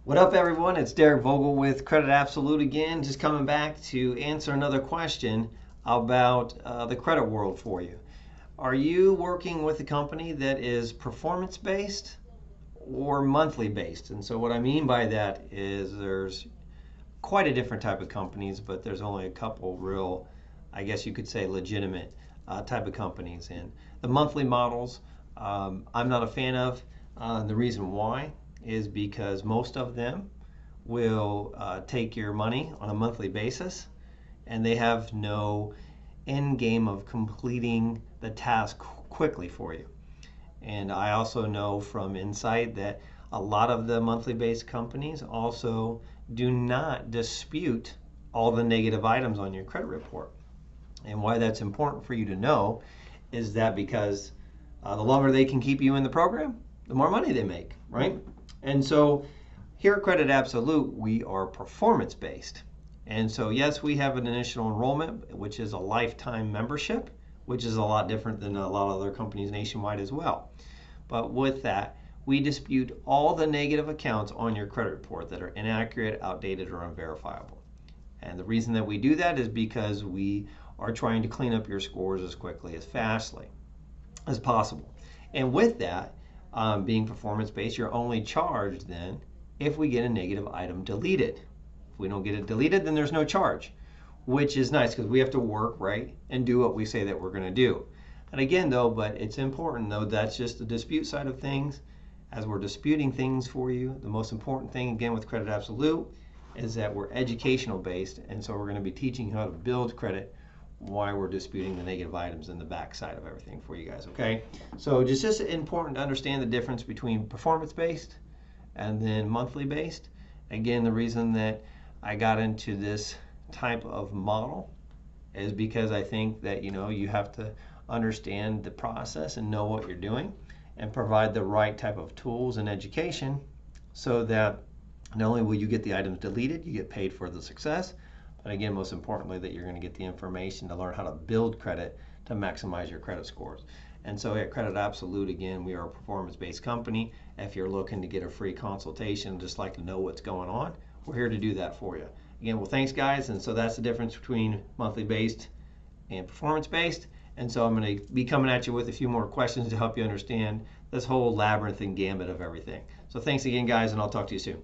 What up, everyone? It's Derek Vogel with Credit Absolute again, just coming back to answer another question about the credit world for you. Are you working with a company that is performance based or monthly based? And so, what I mean by that is there's quite a different type of companies, but there's only a couple real, I guess you could say, legitimate type of companies. And the monthly models, I'm not a fan of. The reason why is because most of them will take your money on a monthly basis, and they have no end game of completing the task quickly for you. And I also know from insight that a lot of the monthly based companies also do not dispute all the negative items on your credit report. And why that's important for you to know is that because the longer they can keep you in the program, the more money they make, right? And so here at Credit Absolute, we are performance based. And so, yes, we have an initial enrollment, which is a lifetime membership, which is a lot different than a lot of other companies nationwide as well. But with that, we dispute all the negative accounts on your credit report that are inaccurate, outdated, or unverifiable. And the reason that we do that is because we are trying to clean up your scores as quickly, as fastly as possible. And with that, being performance based, you're only charged then if we get a negative item deleted. If we don't get it deleted, then there's no charge, which is nice because we have to work, right, and do what we say that we're going to do. And again, though, but it's important, though, that's just the dispute side of things. As we're disputing things for you, the most important thing, again, with Credit Absolute is that we're educational based, and so we're going to be teaching you how to build credit while we're disputing the negative items in the back side of everything for you guys, okay? So just important to understand the difference between performance based and then monthly based. Again, the reason that I got into this type of model is because I think that you have to understand the process and know what you're doing and provide the right type of tools and education so that not only will you get the items deleted, you get paid for the success, but again, most importantly, that you're going to get the information to learn how to build credit to maximize your credit scores. And so at Credit Absolute, again, we are a performance-based company. If you're looking to get a free consultation, just like to know what's going on, we're here to do that for you. Again, well, thanks, guys. And so that's the difference between monthly-based and performance-based. And so I'm going to be coming at you with a few more questions to help you understand this whole labyrinth and gambit of everything. So thanks again, guys, and I'll talk to you soon.